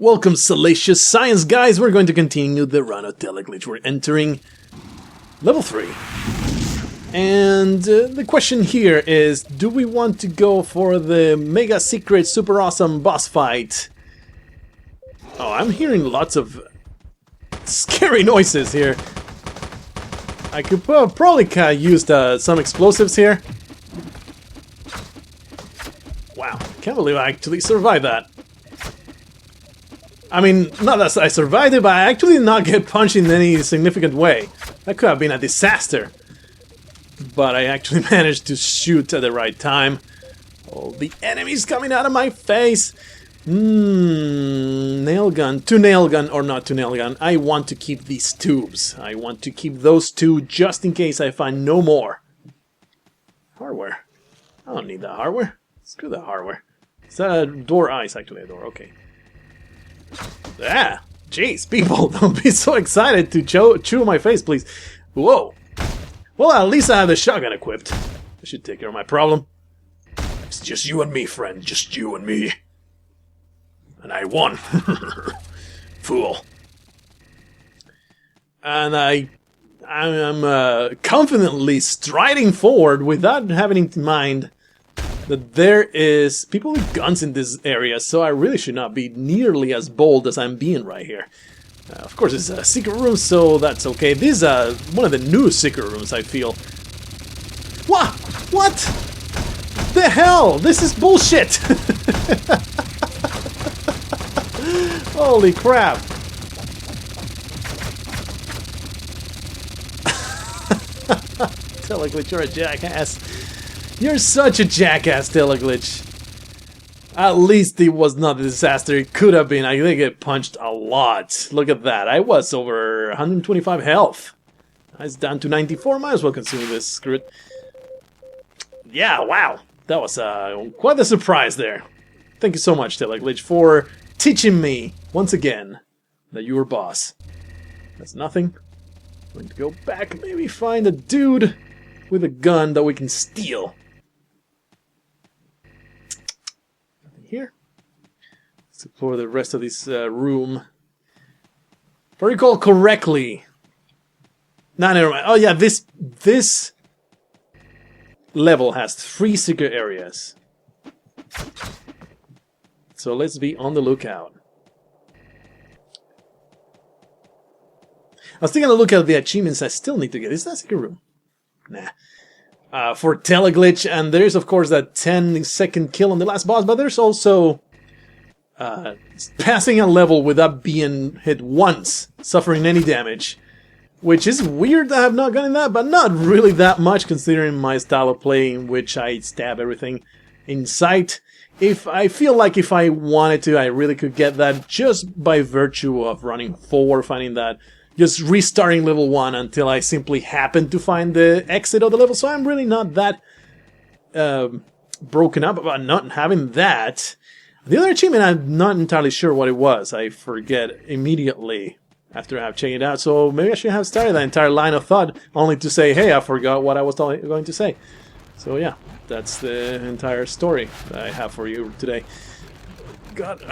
Welcome, salacious science guys! We're going to continue the run of Teleglitch. We're entering level 3. And the question here is, do we want to go for the mega secret super awesome boss fight? Oh, I'm hearing lots of scary noises here. I could probably use some explosives here. Wow, can't believe I actually survived that. I mean, not that I survived it, but I actually did not get punched in any significant way. That could have been a disaster. But I actually managed to shoot at the right time. All the enemies coming out of my face. Nail gun. Two nail gun or not two nail gun. I want to keep these tubes. I want to keep those two just in case I find no more. Hardware. I don't need that hardware. Screw the hardware. Is that a door? Ah, it's actually a door. Okay. Ah, jeez, people, don't be so excited to chew my face, please. Whoa. Well, at least I have the shotgun equipped. I should take care of my problem. It's just you and me, friend. Just you and me. And I won. Fool. And I'm confidently striding forward without having in mind that there is people with guns in this area, so I really should not be nearly as bold as I'm being right here. Of course, it's a secret room, so that's okay. This is one of the new secret rooms, I feel. What? What? The hell? This is bullshit! Holy crap! Teleglitch, you're a jackass. You're such a jackass, Teleglitch. At least it was not a disaster. It could have been. I did get punched a lot. Look at that. I was over 125 health. I was down to 94. Might as well consume this. Screw it. Yeah, wow. That was quite a surprise there. Thank you so much, Teleglitch, for teaching me, once again, that you were boss. That's nothing. I'm going to go back, maybe find a dude with a gun that we can steal. Here. Let's explore the rest of this room. If I recall correctly. No, never mind. Oh yeah, this level has 3 secret areas. So let's be on the lookout. I was taking a look at the achievements I still need to get. Is that a secret room? Nah. For Teleglitch, and there's of course that 10-second kill on the last boss, but there's also passing a level without being hit once, suffering any damage, which is weird that I have not gotten that, but not really that much considering my style of play in which I stab everything in sight. If I feel like if I wanted to, I really could get that just by virtue of running forward, finding that just restarting level 1 until I simply happen to find the exit of the level. So I'm really not that broken up about not having that. The other achievement, I'm not entirely sure what it was. I forget immediately after I've checked it out. So maybe I should have started that entire line of thought only to say, hey, I forgot what I was going to say. So yeah, that's the entire story that I have for you today. Got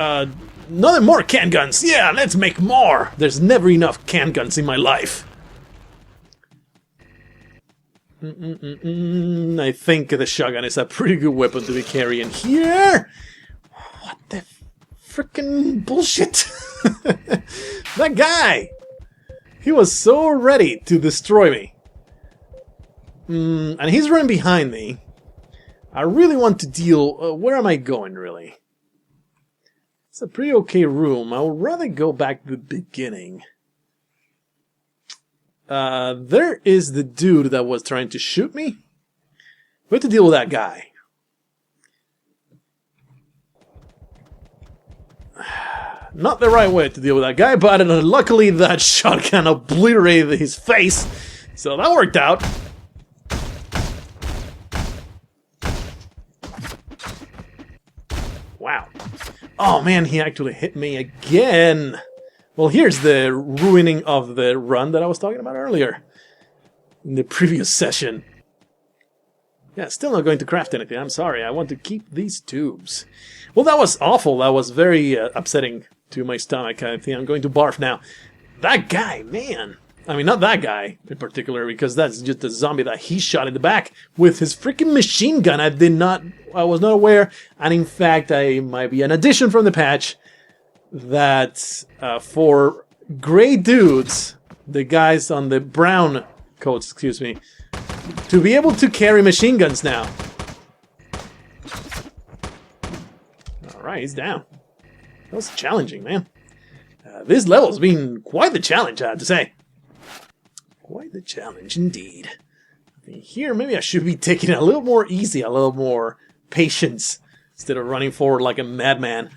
another more can guns. Yeah, let's make more. There's never enough can guns in my life. I think the shotgun is a pretty good weapon to be carrying here. What the frickin' bullshit? That guy. He was so ready to destroy me. And he's running behind me. I really want to deal. Where am I going, really? It's a pretty okay room. I would rather go back to the beginning. There is the dude that was trying to shoot me. We have to deal with that guy. Not the right way to deal with that guy, but luckily that shotgun obliterated his face. So that worked out. Wow. Oh man, he actually hit me again. Well, here's the ruining of the run that I was talking about earlier. In the previous session. Yeah, still not going to craft anything. I'm sorry. I want to keep these tubes. Well, that was awful. That was very upsetting to my stomach. I think I'm going to barf now. That guy, man. I mean, not that guy in particular, because that's just a zombie that he shot in the back with his freaking machine gun. I was not aware, and in fact, I might be an addition from the patch that for gray dudes, the guys on the brown coats, excuse me, to be able to carry machine guns now. Alright, he's down. That was challenging, man. This level's been quite the challenge, I have to say. Quite the challenge indeed. I think here, maybe I should be taking it a little more easy, a little more patience, instead of running forward like a madman.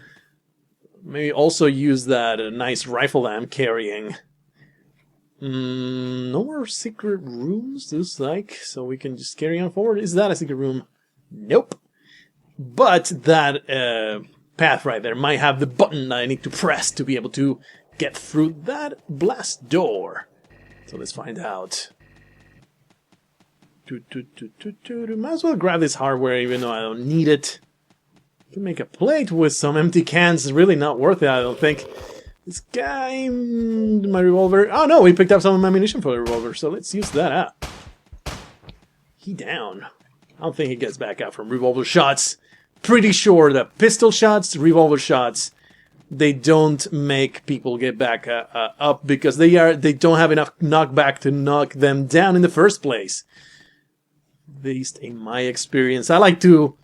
Maybe also use that nice rifle that I'm carrying. No more secret rooms, looks like, so we can just carry on forward. Is that a secret room? Nope. But that path right there might have the button that I need to press to be able to get through that blast door. So let's find out. Might as well grab this hardware even though I don't need it. Can make a plate with some empty cans. It's really not worth it, I don't think. This guy... my revolver... Oh no, he picked up some of my ammunition for the revolver, so let's use that up. He down. I don't think he gets back up from revolver shots. Pretty sure that pistol shots, revolver shots, they don't make people get back up because they don't have enough knockback to knock them down in the first place. At least in my experience. I like to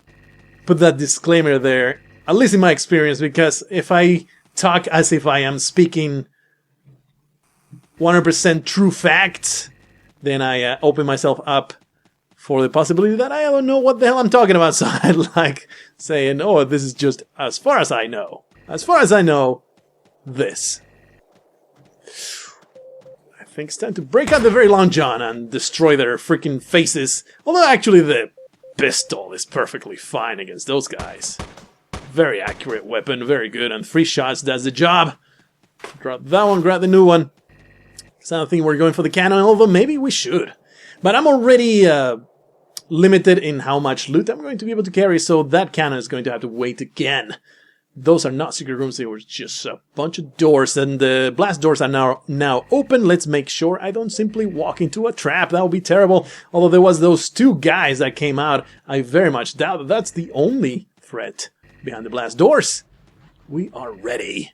put that disclaimer there, at least in my experience, because if I talk as if I am speaking 100% true facts, then I open myself up for the possibility that I don't know what the hell I'm talking about. So I like saying, oh, this is just as far as I know. As far as I know, this. I think it's time to break out the very long john and destroy their freaking faces. Although actually the pistol is perfectly fine against those guys. Very accurate weapon, very good, and 3 shots does the job. Drop that one, grab the new one. So I don't think we're going for the cannon, although maybe we should. But I'm already limited in how much loot I'm going to be able to carry, so that cannon is going to have to wait again. Those are not secret rooms, they were just a bunch of doors, and the blast doors are now open. Let's make sure I don't simply walk into a trap. That would be terrible. Although there was those 2 guys that came out, I very much doubt that that's the only threat behind the blast doors. We are ready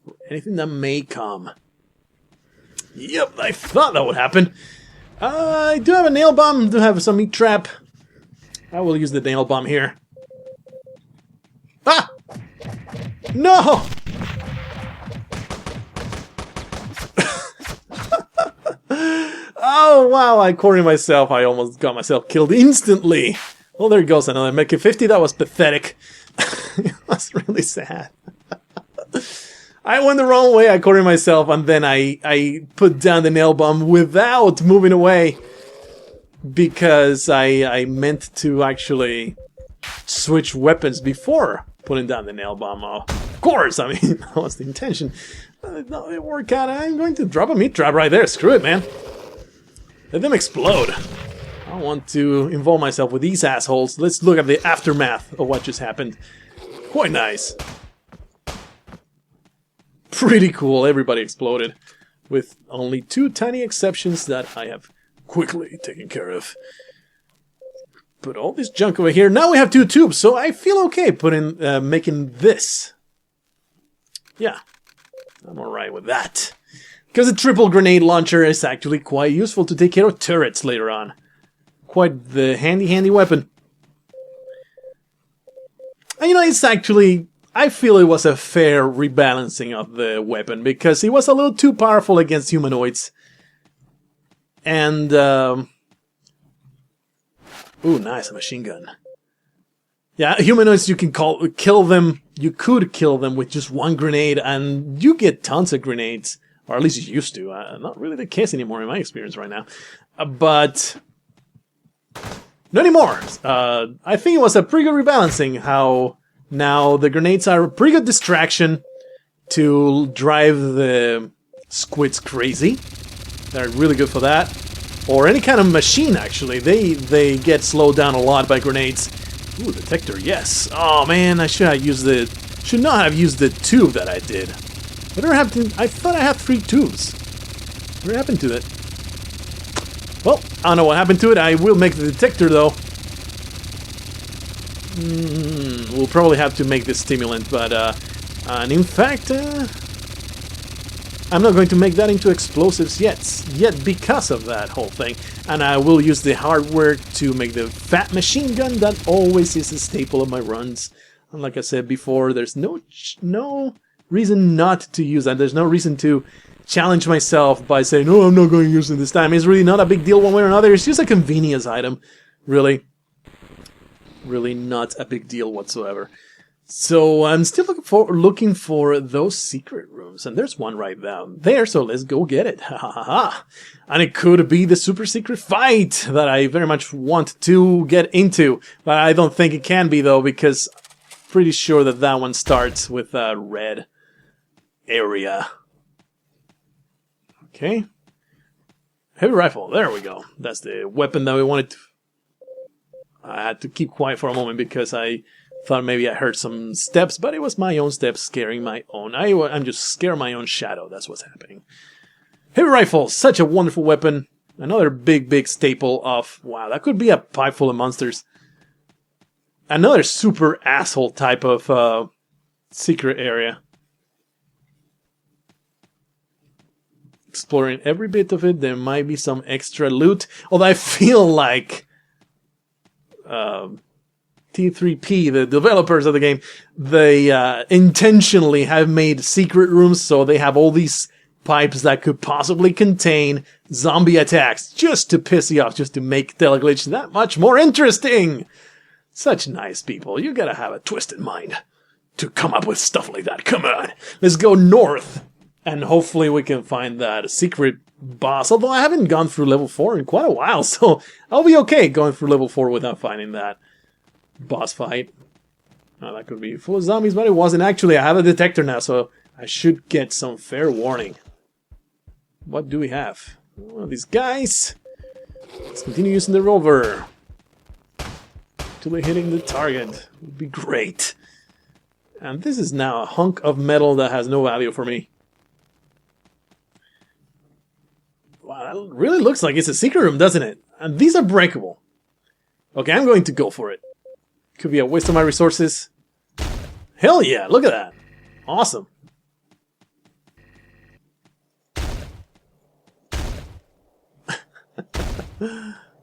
for anything that may come. Yep, I thought that would happen. I do have a nail bomb, do have some meat trap. I will use the nail bomb here. Ah! No! Oh, wow, I cornered myself. I almost got myself killed instantly. Well, there goes another Mech 50. That was pathetic. It was really sad. I went the wrong way. I cornered myself, and then I put down the nail bomb without moving away. Because I meant to actually switch weapons before putting down the nail bomb. Of course, I mean, that was the intention. No, it worked out. I'm going to drop a meat trap right there. Screw it, man. Let them explode. I don't want to involve myself with these assholes. Let's look at the aftermath of what just happened. Quite nice. Pretty cool. Everybody exploded. With only 2 tiny exceptions that I have quickly taken care of. Put all this junk over here. Now we have 2 tubes, so I feel okay making this. Yeah, I'm alright with that. Because the triple grenade launcher is actually quite useful to take care of turrets later on. Quite the handy weapon. And you know, it's actually... I feel it was a fair rebalancing of the weapon, because it was a little too powerful against humanoids. And, ooh, nice, a machine gun. Yeah, humanoids, you can kill them. You could kill them with just 1 grenade, and you get tons of grenades. Or at least you used to. Not really the case anymore in my experience right now. But not anymore. I think it was a pretty good rebalancing, how now the grenades are a pretty good distraction to drive the squids crazy. They're really good for that. Or any kind of machine, actually. They get slowed down a lot by grenades. Ooh, detector, yes. Oh man, I should not have used the tube that I did. Whatever happened? I thought I had 3 2s. What happened to it? Well, I don't know what happened to it. I will make the detector though. We'll probably have to make this stimulant, but and in fact, I'm not going to make that into explosives yet because of that whole thing. And I will use the hardware to make the fat machine gun. That always is a staple of my runs. And like I said before, there's no reason not to use that. There's no reason to challenge myself by saying, "No, I'm not going to use it this time." It's really not a big deal one way or another. It's just a convenience item, really. Really not a big deal whatsoever. So I'm still looking for those secret rooms, and there's one right down there, so let's go get it. Ha ha ha. And it could be the super secret fight that I very much want to get into, but I don't think it can be though, because I'm pretty sure that that one starts with a red area. Okay. Heavy rifle, there we go. That's the weapon that we wanted to... I had to keep quiet for a moment because I thought maybe I heard some steps, but it was my own steps scaring my own. I'm just scaring my own shadow. That's what's happening. Heavy rifle, such a wonderful weapon. Another big staple of... Wow, that could be a pipe full of monsters. Another super asshole type of secret area. Exploring every bit of it. There might be some extra loot. Although I feel like... T3P, the developers of the game, they intentionally have made secret rooms so they have all these pipes that could possibly contain zombie attacks just to piss you off, just to make Teleglitch that much more interesting. Such nice people. You gotta have a twisted mind to come up with stuff like that. Come on, let's go north and hopefully we can find that secret boss. Although I haven't gone through level 4 in quite a while, so I'll be okay going through level 4 without finding that boss fight. Now, that could be full of zombies, but it wasn't. Actually, I have a detector now, so I should get some fair warning. What do we have? One of these guys. Let's continue using the rover. Until we're hitting the target. Would be great. And this is now a hunk of metal that has no value for me. Wow, that really looks like it's a secret room, doesn't it? And these are breakable. Okay, I'm going to go for it. Could be a waste of my resources. Hell yeah, look at that. Awesome.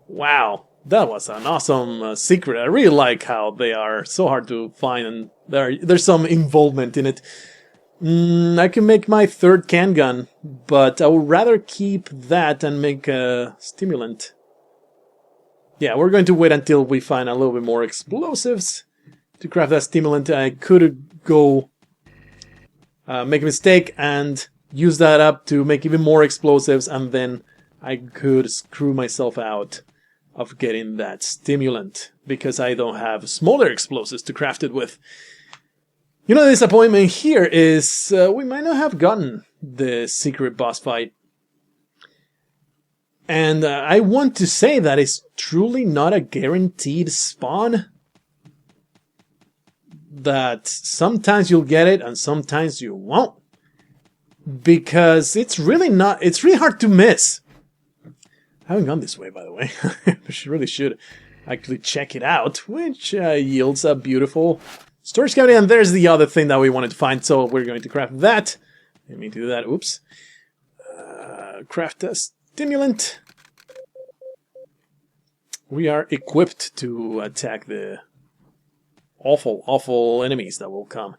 Wow, that was an awesome secret. I really like how they are so hard to find and there's some involvement in it. I can make my third can gun, but I would rather keep that and make a stimulant. Yeah, we're going to wait until we find a little bit more explosives to craft that stimulant. I could go make a mistake and use that up to make even more explosives, and then I could screw myself out of getting that stimulant because I don't have smaller explosives to craft it with. You know, the disappointment here is we might not have gotten the secret boss fight. And I want to say that it's truly not a guaranteed spawn. That sometimes you'll get it and sometimes you won't. Because it's really hard to miss. I haven't gone this way, by the way. I really should actually check it out, which yields a beautiful storage cavity. And there's the other thing that we wanted to find, so we're going to craft that. Let me do that. Oops. Craft a stimulant. We are equipped to attack the awful enemies that will come.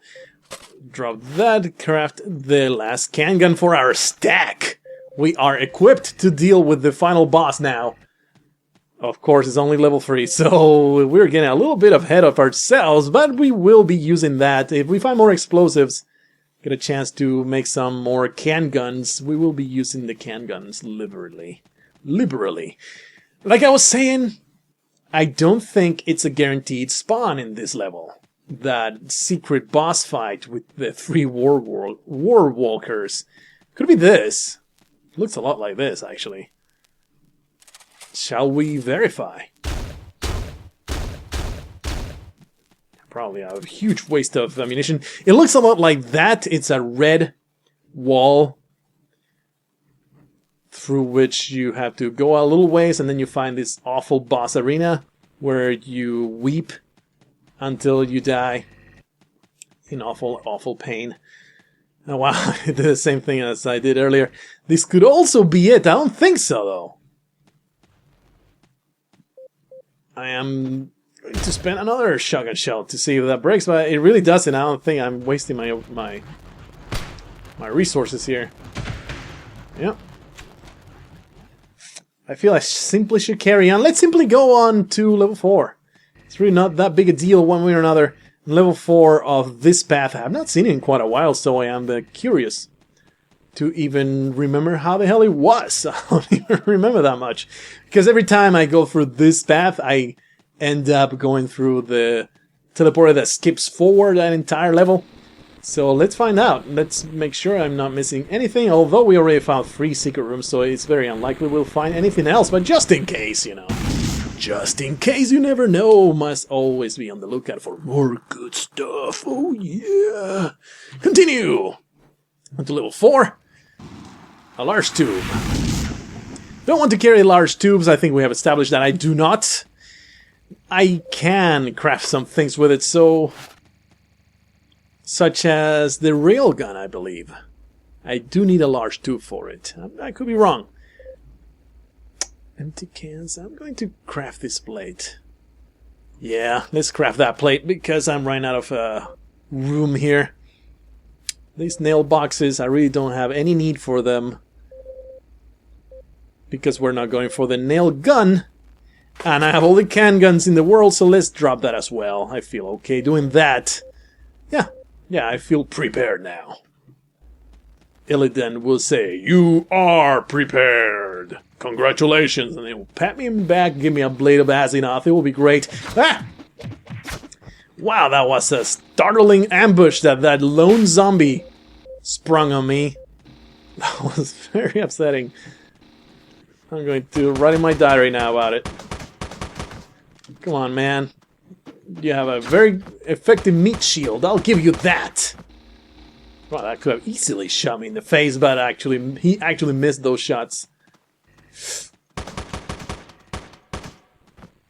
Drop that. Craft the last can gun for our stack. We are equipped to deal with the final boss now. Of course, it's only level 3, so we're getting a little bit ahead of ourselves, but we will be using that. If we find more explosives, get a chance to make some more can guns, we will be using the can guns liberally. Like I was saying, I don't think it's a guaranteed spawn in this level. That secret boss fight with the 3 war walkers. Could be this. Looks a lot like this, actually. Shall we verify? Probably a huge waste of ammunition. It looks a lot like that. It's a red wall through which you have to go a little ways, and then you find this awful boss arena where you weep until you die in awful, awful pain. Oh wow, I did the same thing as I did earlier. This could also be it. I don't think so, though. I am going to spend another shotgun shell to see if that breaks, but it really doesn't. I don't think I'm wasting my resources here. Yep. I feel I simply should carry on. Let's simply go on to level 4. It's really not that big a deal one way or another. Level 4 of this path. I have not seen it in quite a while, so I am curious to even remember how the hell it was. I don't even remember that much. Because every time I go through this path, I end up going through the teleporter that skips forward that entire level. So let's find out. Let's make sure I'm not missing anything, although we already found 3 secret rooms, so it's very unlikely we'll find anything else, but just in case, you know. Just in case, you never know. Must always be on the lookout for more good stuff. Oh yeah. Continue. On to level 4. A large tube. Don't want to carry large tubes. I think we have established that I do not. I can craft some things with it, so... such as the railgun, I believe. I do need a large tube for it. I could be wrong. Empty cans. I'm going to craft this plate. Yeah, let's craft that plate because I'm running out of room here. These nail boxes, I really don't have any need for them. Because we're not going for the nail gun. And I have all the can guns in the world, so let's drop that as well. I feel okay doing that. Yeah, I feel prepared now. Illidan will say, "You are prepared. Congratulations." And they will pat me in the back, give me a blade of Azimuth. It will be great. Ah! Wow, that was a startling ambush that lone zombie sprung on me. That was very upsetting. I'm going to write in my diary now about it. Come on, man. You have a very effective meat shield. I'll give you that. Well, that could have easily shot me in the face, but he actually missed those shots.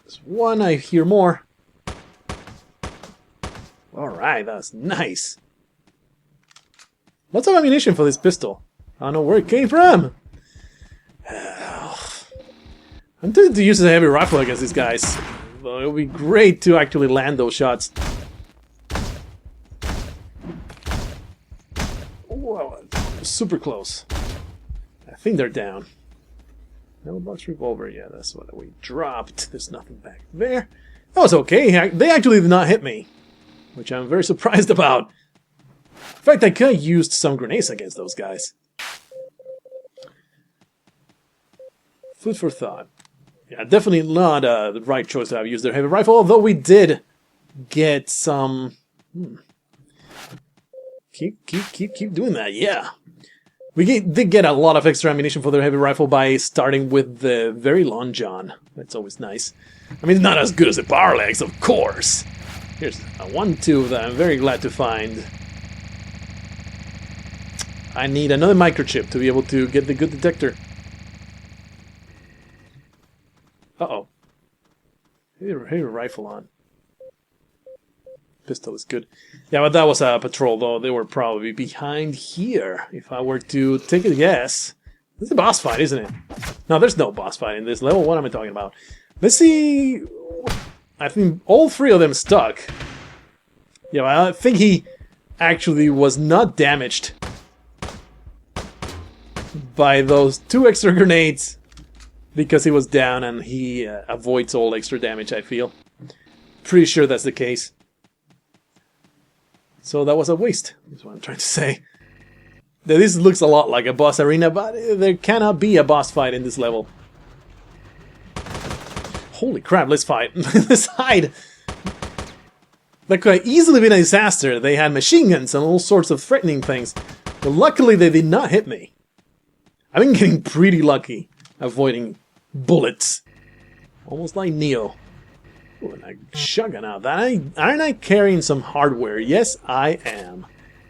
There's one, I hear more. Alright, that's nice. Lots of ammunition for this pistol. I don't know where it came from. I'm tempted to use a heavy rifle against these guys. Though it would be great to actually land those shots. Whoa, super close. I think they're down. Mailbox revolver, yeah, that's what we dropped. There's nothing back there. That was okay. They actually did not hit me, which I'm very surprised about. In fact, I could have used some grenades against those guys. Food for thought. Yeah, definitely not the right choice to have used their heavy rifle, although we did get some... Keep doing that, yeah. We did get a lot of extra ammunition for their heavy rifle by starting with the very long john. That's always nice. I mean, it's not as good as the power legs, of course. Here's a 1-2 that I'm very glad to find. I need another microchip to be able to get the good detector. Uh-oh. Heavy rifle on. Pistol is good. Yeah, but that was a patrol, though. They were probably behind here, if I were to take a guess. This is a boss fight, isn't it? No, there's no boss fight in this level. What am I talking about? Let's see... I think all 3 of them stuck. Yeah, I think he actually was not damaged by those 2 extra grenades. Because he was down and he avoids all extra damage, I feel. Pretty sure that's the case. So that was a waste, is what I'm trying to say. Now, this looks a lot like a boss arena, but there cannot be a boss fight in this level. Holy crap, let's fight. Let's hide. That could have easily been a disaster. They had machine guns and all sorts of threatening things. But luckily they did not hit me. I've been getting pretty lucky. Avoiding bullets. Almost like Neo. Ooh, and a shotgun out. Aren't I carrying some hardware? Yes, I am.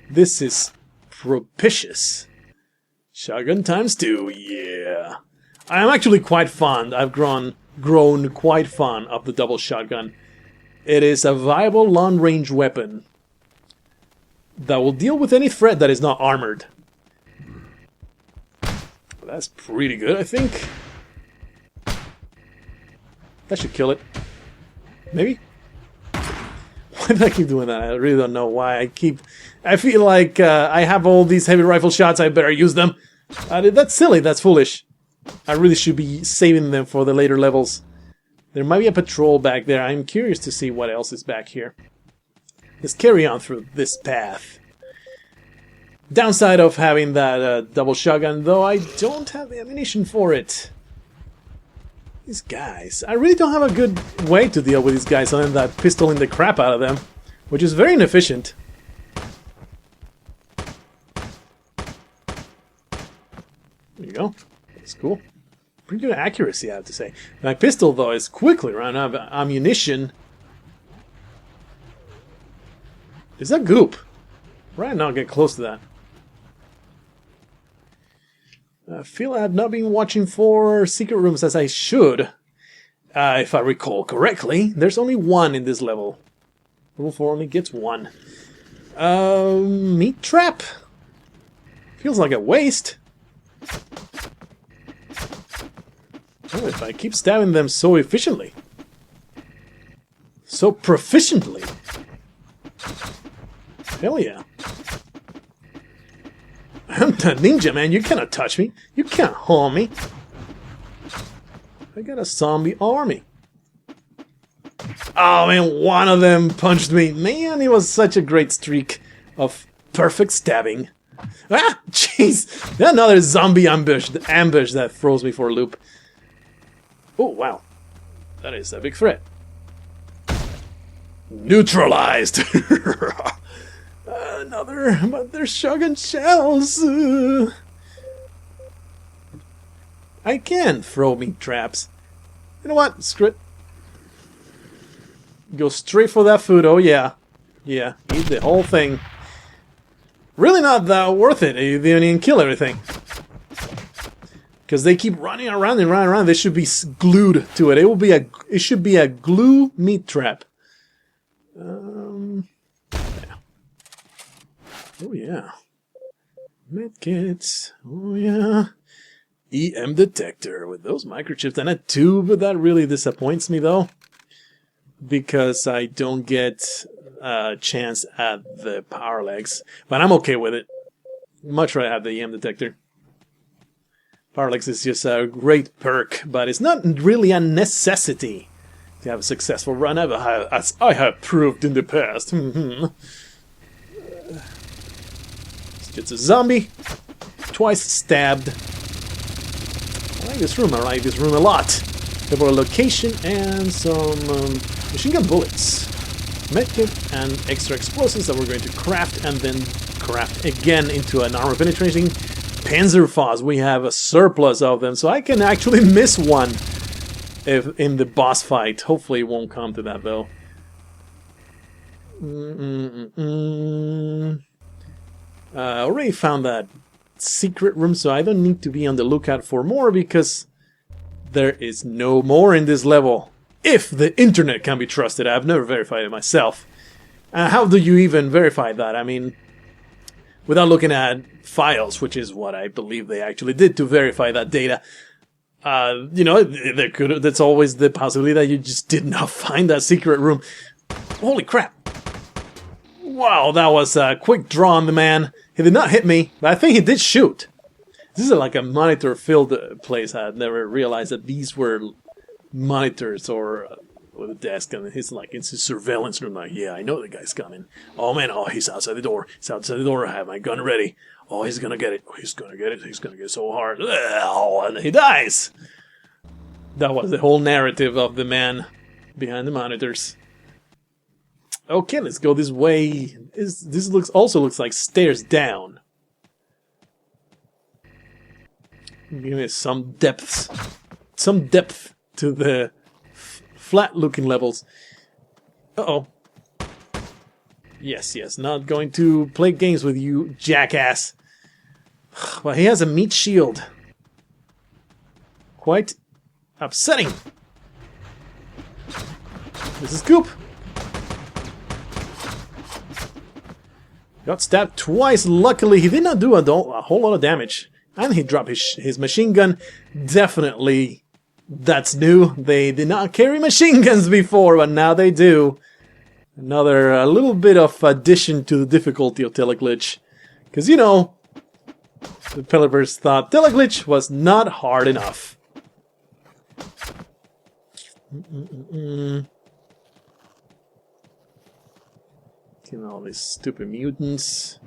This is propitious. Shotgun ×2, yeah. I am actually quite fond. I've grown quite fond of the double shotgun. It is a viable long-range weapon that will deal with any threat that is not armored. That's pretty good, I think. That should kill it. Maybe? Why did I keep doing that? I really don't know why I feel like I have all these heavy rifle shots, I better use them. That's silly, that's foolish. I really should be saving them for the later levels. There might be a patrol back there. I'm curious to see what else is back here. Let's carry on through this path. Downside of having that double shotgun, though, I don't have the ammunition for it. These guys, I really don't have a good way to deal with these guys other than that pistoling the crap out of them, which is very inefficient. There you go. That's cool. Pretty good accuracy, I have to say. My pistol, though, is quickly running out of ammunition. Is that goop? Right now, get close to that. I feel I have not been watching for secret rooms as I should. If I recall correctly, there's only one in this level. Level 4 only gets one. Meat trap? Feels like a waste. Oh, if I keep stabbing them so efficiently. So proficiently. Hell yeah. I'm the ninja, man. You cannot touch me. You can't harm me. I got a zombie army. Oh, man, one of them punched me. Man, it was such a great streak of perfect stabbing. Ah, jeez. Another zombie ambush that throws me for a loop. Oh, wow. That is a big threat. Neutralized. Another, but they're shotgun shells. I can throw meat traps. You know what? Screw it. Go straight for that food. Oh yeah, yeah. Eat the whole thing. Really not that worth it. You didn't even kill everything. Because they keep running around and running around. They should be glued to it. It should be a glue meat trap. Oh yeah. Medkits. Oh yeah. EM detector with those microchips and a tube. That really disappoints me though. Because I don't get a chance at the power legs. But I'm okay with it. Much rather have the EM detector. Power legs is just a great perk, but it's not really a necessity to have a successful run, as I have proved in the past. It's a zombie. Twice stabbed. I like this room. I like this room a lot. We have a location and some machine gun bullets. Medkit and extra explosives that we're going to craft and then craft again into an armor penetrating Panzerfaust. We have a surplus of them, so I can actually miss one if in the boss fight. Hopefully it won't come to that though. I already found that secret room, so I don't need to be on the lookout for more because there is no more in this level. If the internet can be trusted. I've never verified it myself. How do you even verify that? I mean, without looking at files, which is what I believe they actually did to verify that data. You know, that's always the possibility that you just did not find that secret room. Holy crap. Wow, that was a quick draw on the man. He did not hit me, but I think he did shoot. This is like a monitor-filled place. I had never realized that these were monitors or with a desk, and he's like, it's his surveillance room. Like, yeah, I know the guy's coming. Oh man, oh, he's outside the door. He's outside the door. I have my gun ready. Oh, he's gonna get it. Oh, he's gonna get it. He's gonna get it so hard. Oh, and he dies. That was the whole narrative of the man behind the monitors. Okay, let's go this way. This also looks like stairs down. Give me some depth to the flat-looking levels. Uh-oh. Yes, yes, not going to play games with you, jackass. Well, he has a meat shield. Quite upsetting. This is Goop. Got stabbed twice. Luckily, he did not do a whole lot of damage. And he dropped his machine gun. Definitely, that's new. They did not carry machine guns before, but now they do. Another a little bit of addition to the difficulty of Teleglitch. Because, you know, the developers thought Teleglitch was not hard enough. Killing all these stupid mutants.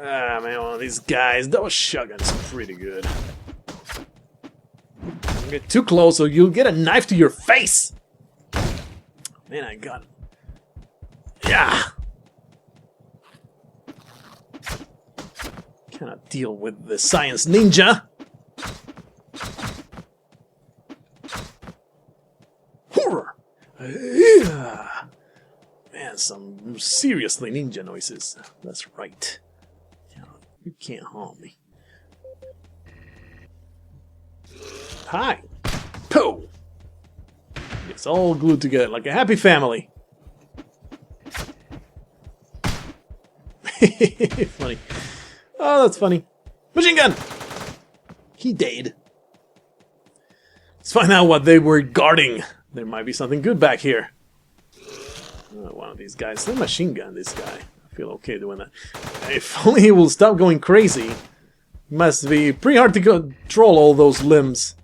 Ah, man, one of these guys. Those shotguns are pretty good. Don't get too close or you'll get a knife to your face! Man, I got it. Yeah! Cannot deal with the science ninja. Horror! Yeah! Man, some seriously ninja noises. That's right. You can't harm me. Hi! Pooh! It's all glued together like a happy family. Funny. Oh, that's funny. Machine gun! He dead. Let's find out what they were guarding. There might be something good back here. One of these guys. The machine gun, this guy. I feel okay doing that. If only he will stop going crazy. It must be pretty hard to control all those limbs.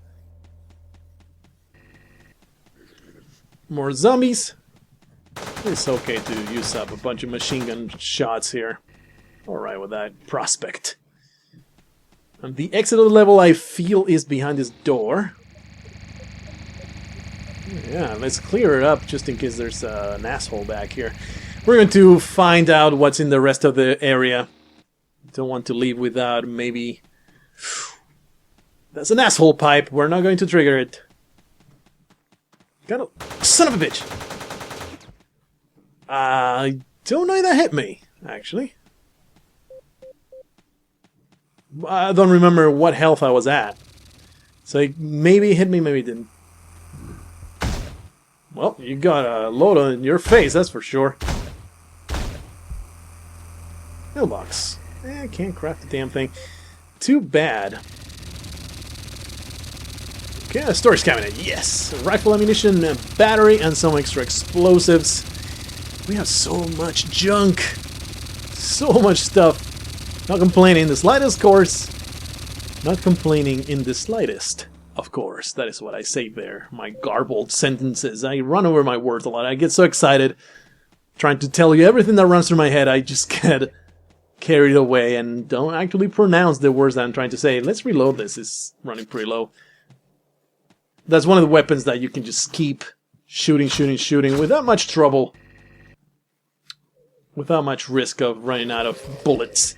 More zombies. It's okay to use up a bunch of machine gun shots here. Alright with that prospect. And the exit of the level I feel is behind this door. Yeah, let's clear it up just in case there's an asshole back here. We're going to find out what's in the rest of the area. Don't want to leave without maybe... That's an asshole pipe. We're not going to trigger it. Got a... Son of a bitch! I don't know if that hit me, actually. I don't remember what health I was at. So maybe it hit me, maybe it didn't. Well, you got a load on your face, that's for sure. Mailbox. I can't craft the damn thing. Too bad. Okay, a storage cabinet. Yes! Rifle ammunition, a battery, and some extra explosives. We have so much junk. So much stuff. Not complaining in the slightest, of course. Not complaining in the slightest. Of course, that is what I say there. My garbled sentences. I run over my words a lot. I get so excited trying to tell you everything that runs through my head. I just get carried away and don't actually pronounce the words that I'm trying to say. Let's reload this. It's running pretty low. That's one of the weapons that you can just keep shooting without much trouble. Without much risk of running out of bullets.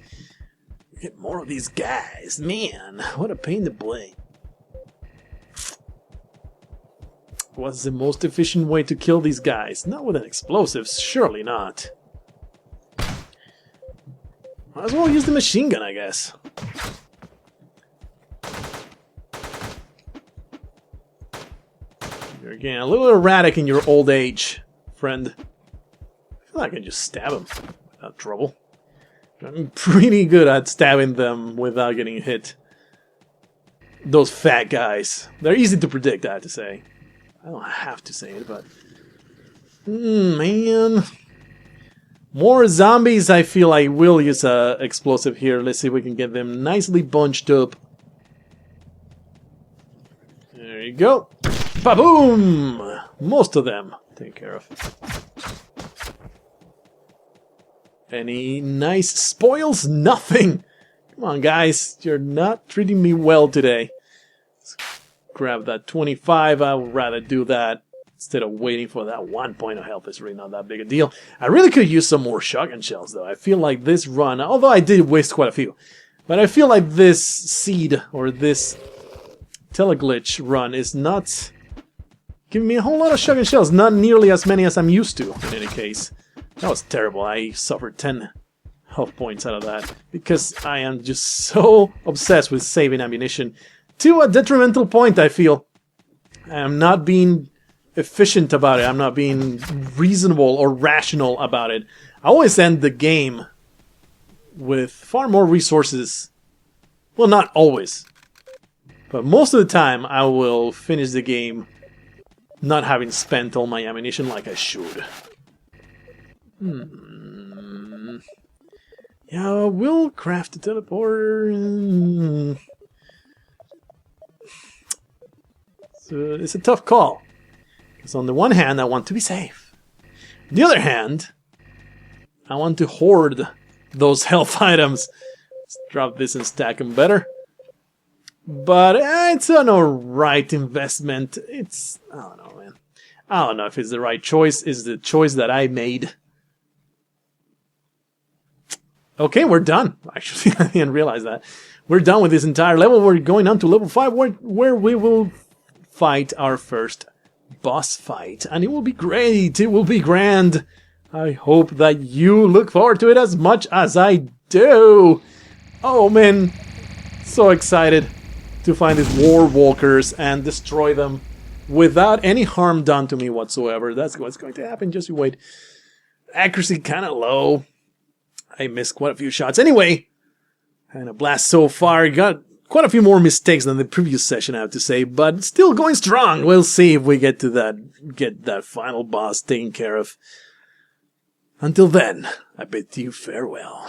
Get more of these guys. Man, what a pain to play. What's the most efficient way to kill these guys? Not with an explosive, surely not. Might as well use the machine gun, I guess. You're getting a little erratic in your old age, friend. I feel like I can just stab him without trouble. I'm pretty good at stabbing them without getting hit. Those fat guys. They're easy to predict, I have to say. I don't have to say it, but... man. More zombies. I feel I will use a explosive here. Let's see if we can get them nicely bunched up. There you go. Ba-boom! Most of them. Take care of. Any nice spoils? Nothing! Come on, guys. You're not treating me well today. Let's grab that 25. I would rather do that instead of waiting for that 1 point of health. It's really not that big a deal. I really could use some more shotgun shells, though. I feel like this run, although I did waste quite a few, but I feel like this seed, or this Teleglitch run, is not giving me a whole lot of shotgun shells. Not nearly as many as I'm used to, in any case. That was terrible. I suffered 10 health points out of that because I am just so obsessed with saving ammunition to a detrimental point, I feel. I am not being efficient about it. I'm not being reasonable or rational about it. I always end the game with far more resources. Well, not always. But most of the time, I will finish the game not having spent all my ammunition like I should. Yeah, we'll craft a teleporter. So it's a tough call. Because on the one hand, I want to be safe. On the other hand, I want to hoard those health items. Let's drop this and stack them better. But it's an alright investment. It's... I don't know, man. I don't know if it's the right choice. It's the choice that I made. Okay, we're done. Actually, I didn't realize that. We're done with this entire level. We're going on to level 5 where we will fight our first boss fight. And it will be great. It will be grand. I hope that you look forward to it as much as I do. Oh, man. So excited to find these war walkers and destroy them without any harm done to me whatsoever. That's what's going to happen. Just you wait. Accuracy kind of low. I missed quite a few shots. Anyway, and a blast so far. Got quite a few more mistakes than the previous session, I have to say, but still going strong. We'll see if we get that final boss taken care of. Until then, I bid you farewell.